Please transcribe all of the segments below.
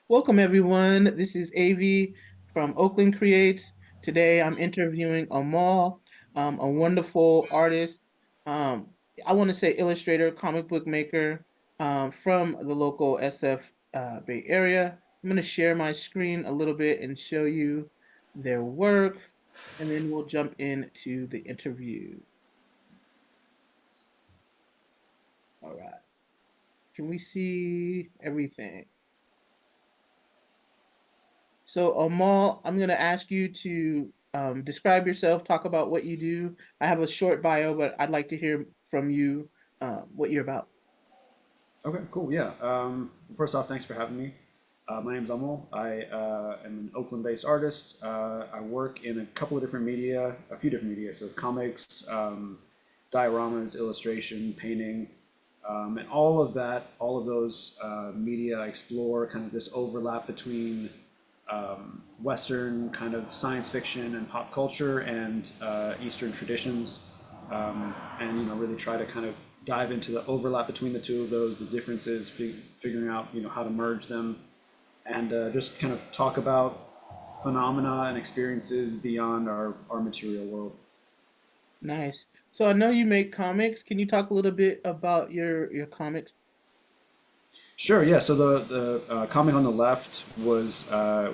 Welcome, everyone. This is Avi from Oakland Creates. Today, I'm interviewing AMOL, a wonderful artist. Um, I want to say illustrator, comic book maker from the local SF Bay Area. I'm going to share my screen a little bit and show you their work, and then we'll jump into the interview. All right. Can we see everything? So, Amal, I'm going to ask you to describe yourself, talk about what you do. I have a short bio, but I'd like to hear from you what you're about. Okay, cool. Yeah. First off, thanks for having me. My name's AMOL. I am an Oakland-based artist. I work in a couple of different media, a few different media, so comics, dioramas, illustration, painting, and all of that, all of those media explore kind of this overlap between Western kind of science fiction and pop culture and Eastern traditions, and really try to kind of dive into the overlap between the two of those, the differences, figuring out how to merge them, and just kind of talk about phenomena and experiences beyond our material world. Nice. So I know you make comics. Can you talk a little bit about your comics? Sure, yeah. So the comic on the left was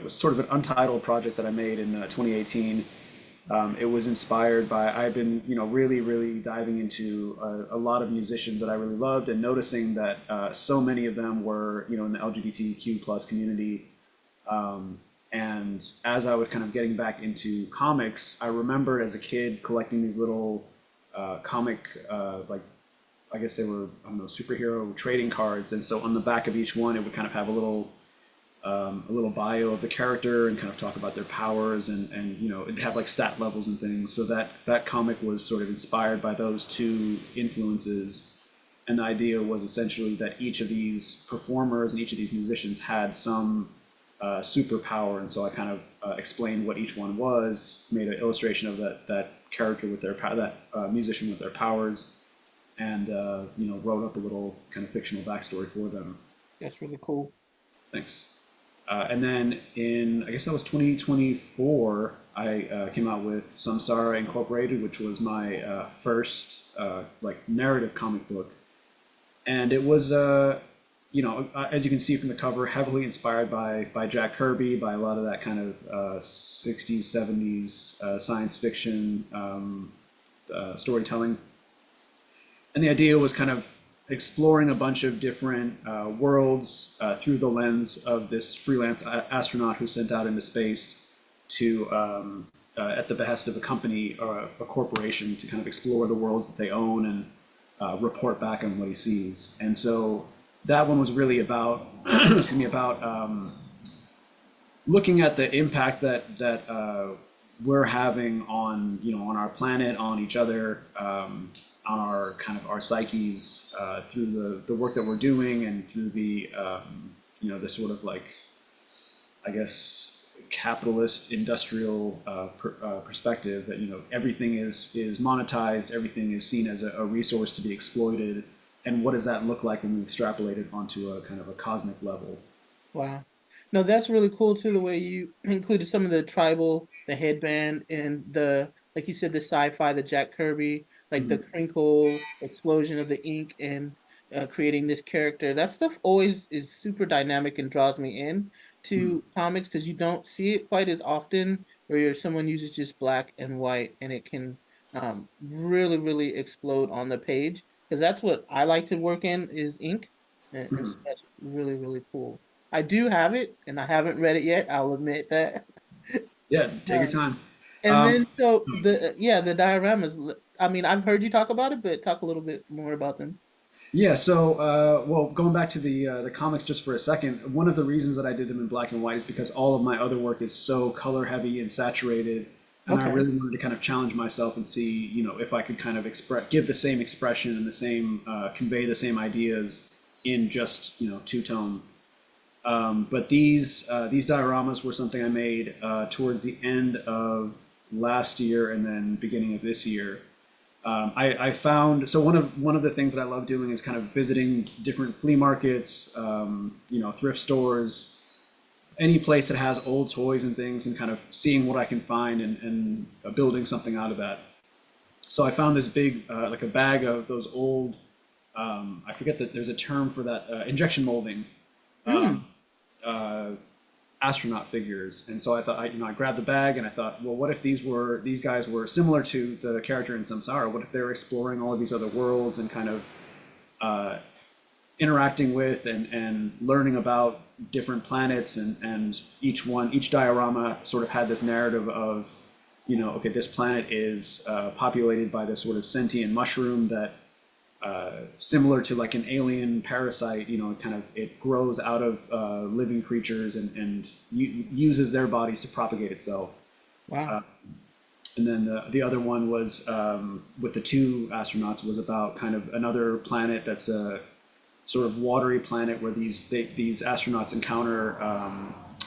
sort of an untitled project that I made in 2018. It was inspired by I've been really diving into a lot of musicians that I really loved and noticing that so many of them were in the LGBTQ plus community. And as I was kind of getting back into comics, I remembered as a kid collecting these little comic like I guess they were, I don't know, superhero trading cards. And so on the back of each one, it would kind of have a little bio of the character and kind of talk about their powers, and it'd have like stat levels and things. So that comic was sort of inspired by those two influences. And the idea was essentially that each of these performers and each of these musicians had some superpower, and so I kind of explained what each one was, made an illustration of that character with that musician with their powers, and wrote up a little kind of fictional backstory for them. That's really cool. Thanks. And then in, I guess that was 2024, I came out with Samsara Incorporated, which was my first like narrative comic book. And it was, as you can see from the cover, heavily inspired by Jack Kirby, by a lot of that kind of 60s, 70s science fiction storytelling. And the idea was kind of exploring a bunch of different worlds through the lens of this freelance astronaut who's sent out into space to, at the behest of a company or a corporation, to kind of explore the worlds that they own and report back on what he sees. And so that one was really about, excuse me, about looking at the impact that we're having on on our planet, on each other, on our kind of our psyches through the work that we're doing, and through the the sort of like, I guess, capitalist industrial perspective that everything is monetized, everything is seen as a resource to be exploited, and what does that look like when we extrapolate it onto a kind of a cosmic level. Wow. No, that's really cool too, the way you included some of the tribal, the headband, and like you said, the sci-fi, the Jack Kirby, like the crinkle explosion of the ink and creating this character. That stuff always is super dynamic and draws me in to comics because you don't see it quite as often where someone uses just black and white and it can really, really explode on the page. Because that's what I like to work in is ink. And so that's really, really cool. I do have it, and I haven't read it yet. I'll admit that. Yeah, take your Um, time. and then so the dioramas. I mean, I've heard you talk about it, but talk a little bit more about them. Yeah, so well, going back to the comics just for a second, one of the reasons that I did them in black and white is because all of my other work is so color heavy and saturated, and I Okay. really wanted to kind of challenge myself and see, if I could kind of give the same expression and the same convey the same ideas in just two tone. But these dioramas were something I made towards the end of last year and then beginning of this year. I found, so one of the things that I love doing is kind of visiting different flea markets, thrift stores, any place that has old toys and things and kind of seeing what I can find and building something out of that. So I found this big, like a bag of those old, I forget that there's a term for that, injection molding Mm, astronaut figures. And so I thought, I grabbed the bag and I thought, well, what if these guys were similar to the character in Samsara? What if they were exploring all of these other worlds and kind of interacting with and learning about different planets and each diorama sort of had this narrative of, okay, this planet is populated by this sort of sentient mushroom that similar to like an alien parasite, kind of it grows out of living creatures and uses their bodies to propagate itself. wow. And then the other one was with the two astronauts was about kind of another planet that's a sort of watery planet where these astronauts encounter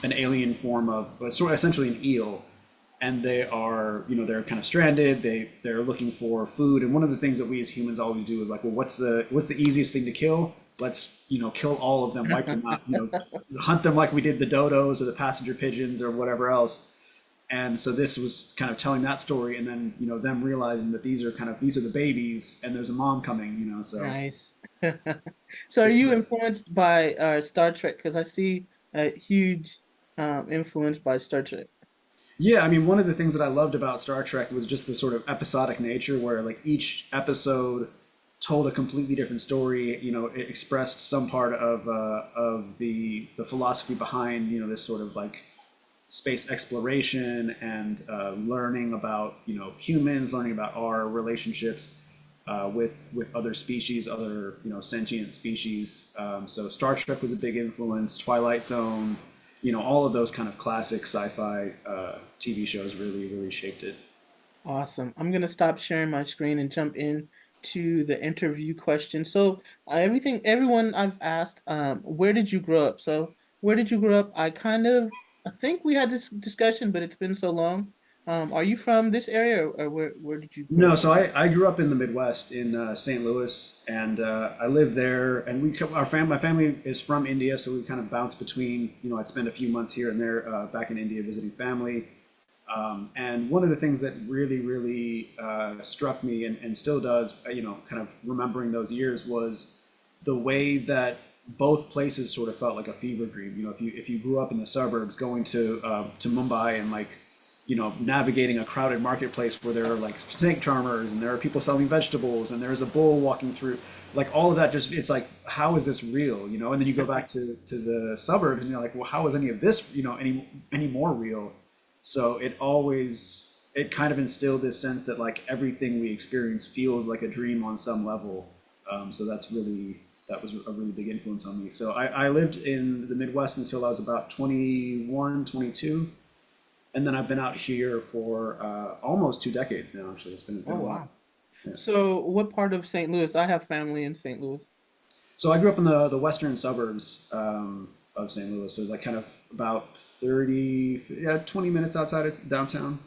an alien form of sort of essentially an eel, and they are they're kind of stranded. They're looking for food, and one of the things that we as humans always do is like, well, what's the easiest thing to kill? Let's kill all of them, wipe them out, hunt them like we did the dodos or the passenger pigeons or whatever else. And so this was kind of telling that story, and then them realizing that these are the babies, and there's a mom coming, so Nice. So are it's you influenced by Star Trek? Because I see a huge influence by Star Trek. yeah, I mean, one of the things that I loved about Star Trek was just the sort of episodic nature where like each episode told a completely different story. It expressed some part of the philosophy behind this sort of like space exploration and learning about humans, learning about our relationships with other species, other sentient species. So Star Trek was a big influence. Twilight Zone, all of those kind of classic sci-fi TV shows really shaped it. Awesome. I'm gonna stop sharing my screen and jump in to the interview question. So everyone I've asked, where did you grow up? So where did you grow up? I think we had this discussion, but it's been so long. Are you from this area, or where did you grow No, up? so I grew up in the Midwest in St. Louis, and I lived there. And my family is from India, so we kind of bounced between. I'd spend a few months here and there back in India visiting family. And one of the things that really struck me and still does, kind of remembering those years was the way that both places sort of felt like a fever dream. If you grew up in the suburbs, going to Mumbai and like navigating a crowded marketplace where there are like snake charmers and there are people selling vegetables and there's a bull walking through, like all of that, just it's like, how is this real? And then you go back to the suburbs and you're like, well, how is any of this any more real? So it kind of instilled this sense that like everything we experience feels like a dream on some level. So that was a really big influence on me. So I lived in the Midwest until I was about 21, 22. And then I've been out here for almost 2 decades now. Actually, it's been Oh a while. wow. So what part of St. Louis? I have family in St. Louis. So I grew up in the western suburbs of St. Louis, so like kind of about 20 minutes outside of downtown.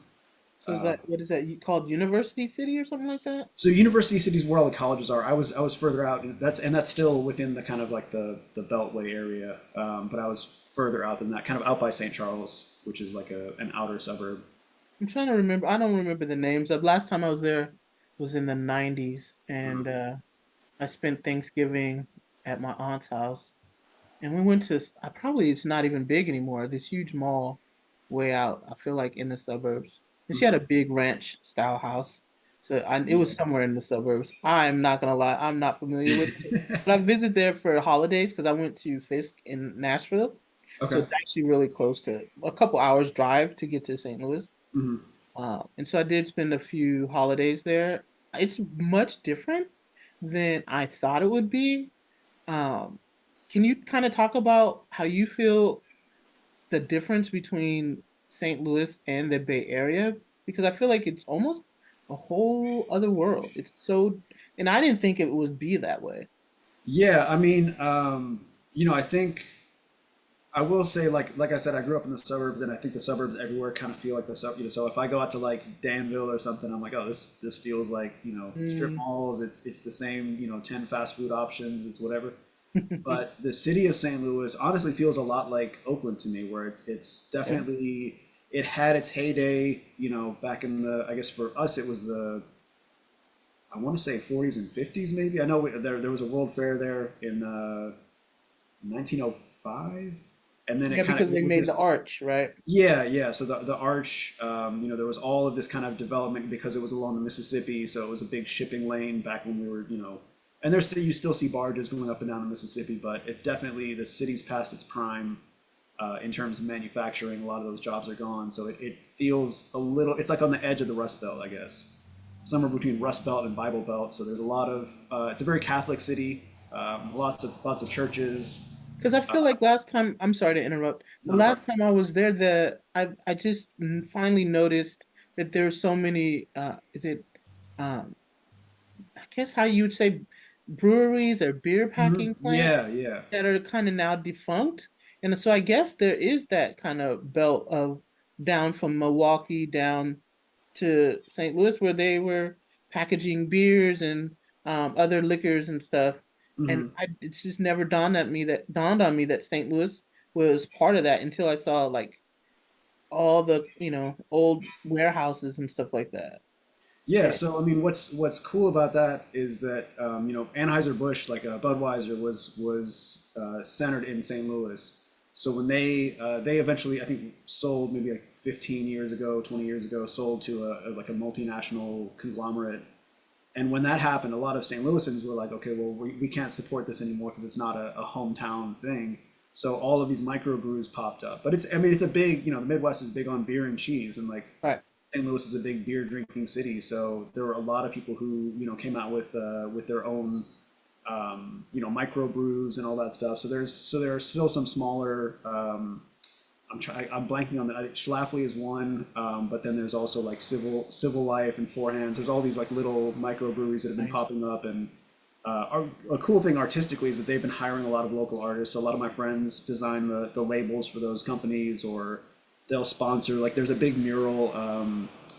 So is that what is that you called University City or something like that? So University City is where all the colleges are. I was further out, and that's still within the kind of like the Beltway area, but I was further out than that, kind of out by St. Charles, which is like an outer suburb. I'm trying to remember. I don't remember the names. The last time I was there was in the 90s, and I spent Thanksgiving at my aunt's house. And we went to, I probably, it's not even big anymore, this huge mall way out, I feel like in the suburbs. And she had a big ranch style house. It was somewhere in the suburbs. I'm not gonna lie, I'm not familiar with it. But I visit there for holidays because I went to Fisk in Nashville. So Okay. it's actually really close to a couple hours drive to get to St. Louis. And so I did spend a few holidays there. It's much different than I thought it would be. Um, can you kind of talk about how you feel the difference between St. Louis and the Bay Area? Because I feel like it's almost a whole other world. And I didn't think it would be that way. Yeah, I mean, I think I will say, like I said, I grew up in the suburbs, and I think the suburbs everywhere kind of feel like the sub. So if I go out to like Danville or something, I'm like, oh, this feels like strip Mm, malls. It's the same 10 fast food options. It's whatever. But the city of St. Louis honestly feels a lot like Oakland to me, where it's Yeah. definitely it had its heyday, back in the I guess for us it was I want to say 40s and 50s maybe. I know there was a World Fair there in 1905, and then Yeah, it kind of because it they was made the this. arch, right? Yeah, yeah. So the arch, there was all of this kind of development because it was along the Mississippi, so it was a big shipping lane back when we were, and there's still you still see barges going up and down the Mississippi, but it's definitely the city's past its prime in terms of manufacturing. A lot of those jobs are gone, so it feels a little. It's like on the edge of the Rust Belt, I guess, somewhere between Rust Belt and Bible Belt. So there's a lot of. It's a very Catholic city. Lots of churches. Because I feel like last time, I'm sorry to interrupt, but Not a problem. last time I was there, I just finally noticed that there's so many. Is it, um, I guess how you would say, breweries or beer packing plants Yeah, yeah. that are kind of now defunct, and so I guess there is that kind of belt of down from Milwaukee down to St. Louis where they were packaging beers and other liquors and stuff. And it's just never dawned on me that St. Louis was part of that until I saw like all the old warehouses and stuff like that. Yeah, Yeah, so I mean, what's cool about that is that Anheuser-Busch, like Budweiser, was centered in St. Louis. So when they eventually, I think, sold maybe like 15 years ago, 20 years ago, sold to like a multinational conglomerate. And when that happened, a lot of St. Louisans were like, okay, well, we can't support this anymore because it's not a hometown thing. So all of these microbrews popped up. But I mean, it's a big, the Midwest is big on beer and cheese, and like right. St. Louis is a big beer drinking city, so there were a lot of people who came out with their own microbrews and all that stuff. So there are still some smaller. I'm blanking on that. I think Schlafly is one, but then there's also like Civil Life and Four Hands. There's all these like little microbreweries that have been Nice. popping up, and a cool thing artistically is that they've been hiring a lot of local artists. So a lot of my friends design the labels for those companies, or they'll sponsor. Like there's a big mural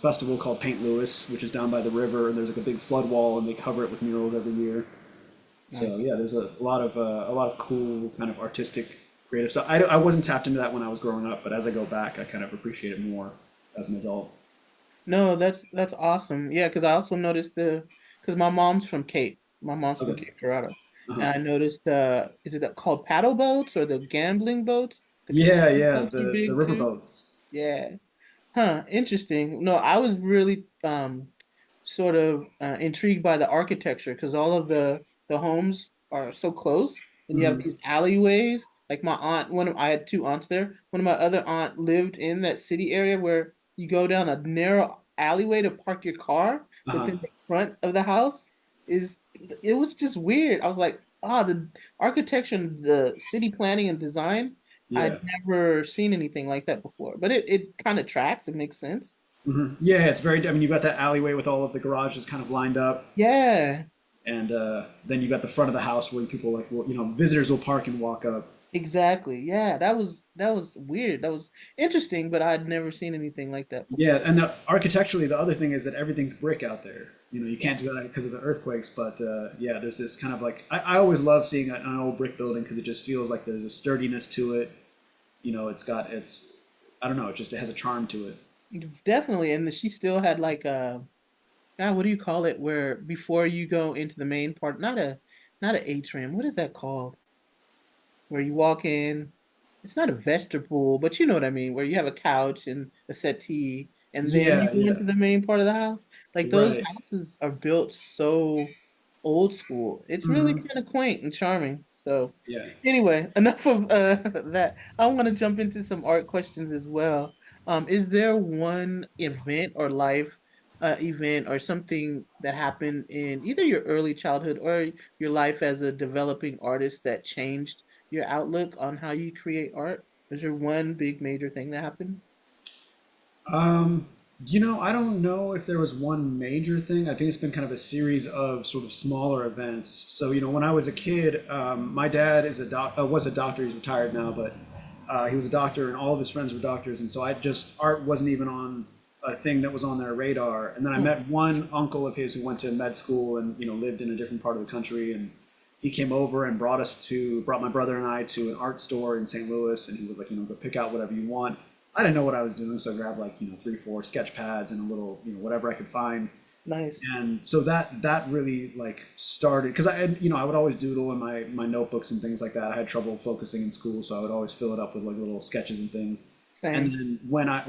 festival called Paint Louis, which is down by the river, and there's like a big flood wall, and they cover it with murals every year. So Nice. yeah, there's a lot of cool kind of artistic, creative stuff. I wasn't tapped into that when I was growing up, but as I go back, I kind of appreciate it more as an adult. No, that's awesome. Yeah, because I also noticed because my mom's from Cape. My mom's from Okay. Cape Girardeau, Uh-huh. and I noticed is it called paddle boats or the gambling boats? The Yeah, casino yeah, boats are the big too. riverboats. Yeah. Huh, interesting. No, I was really sort of intrigued by the architecture because all of the homes are so close and you have these alleyways. Like my aunt, I had two aunts there. One of my other aunt lived in that city area where you go down a narrow alleyway to park your car, but Uh-huh. then the front of the house is it was just weird. I was like, the architecture and the city planning and design Yeah. I'd never seen anything like that before, but it kind of tracks. It makes sense. Yeah, it's very. I mean, you've got that alleyway with all of the garages kind of lined up, Yeah, and then you got the front of the house where people like, well, visitors will park and walk up. exactly. Yeah, that was weird. That was interesting, but I'd never seen anything like that Yeah, before. and architecturally, the other thing is that everything's brick out there. You Yeah, can't do that because of the earthquakes, but yeah, there's this kind of like I always love seeing an old brick building because it just feels like there's a sturdiness to it. It's I don't know, it has a charm to it. definitely. And she still had like God, what do you call it? Where before you go into the main part, not an atrium. What is that called? Where you walk in, it's not a vestibule, but you know what I mean, where you have a couch and a settee, and then you Yeah, go yeah, into the main part of the house. Like those right. houses are built so old school. It's really kind of quaint and charming. So Yeah. anyway, enough of that. I want to jump into some art questions as well. Is there one event or life event or something that happened in either your early childhood or your life as a developing artist that changed your outlook on how you create art? Is there one big major thing that happened? I don't know if there was one major thing. I think it's been kind of a series of sort of smaller events. So, when I was a kid, my dad was a doctor. He's retired now, but he was a doctor, and all of his friends were doctors. And so art wasn't even on a thing that was on their radar. And then I Hmm. met one uncle of his who went to med school and lived in a different part of the country, and he came over and brought my brother and I to an art store in St. Louis, and he was like, go pick out whatever you want. I didn't know what I was doing, so I grabbed like, three, four sketch pads and a little, whatever I could find. Nice. And so that really like started because I would always doodle in my notebooks and things like that. I had trouble focusing in school, so I would always fill it up with like little sketches and things. And Same. then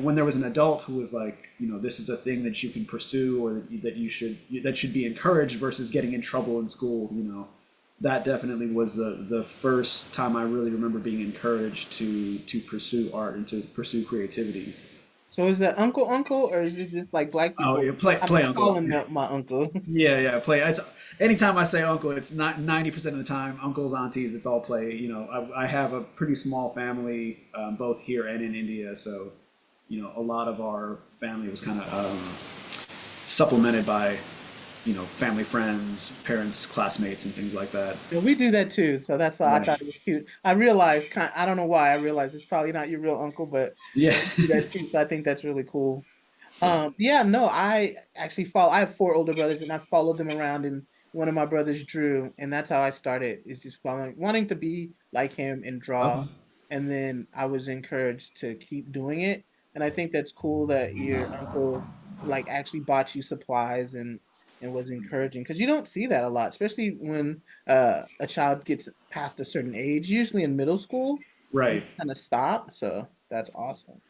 when there was an adult who was like, this is a thing that you can pursue or that should be encouraged versus getting in trouble in school, that definitely was the first time I really remember being encouraged to pursue art and to pursue creativity. So is that uncle or is it just like black Oh, people? yeah, play I'm uncle. calling that my uncle. Yeah, yeah, play. It's anytime I say uncle, it's not 90% of the time uncles, aunties. It's all play. I have a pretty small family, both here and in India, so a lot of our family was kind of supplemented by family, friends, parents, classmates, and things like that. Yeah, we do that too, so that's why I Right. thought it was cute. I realized, I don't know why I realized it's probably not your real uncle, but Yeah. we do that too. So I think that's really cool. So. Yeah, no, I actually follow. I have four older brothers, and I followed them around. And one of my brothers drew, and that's how I started. Is just following, wanting to be like him and draw. Okay. And then I was encouraged to keep doing it. And I think that's cool that your uncle like actually bought you supplies and was encouraging because you don't see that a lot, especially when a child gets past a certain age, usually in middle school, they Right. kind of stop. So that's awesome.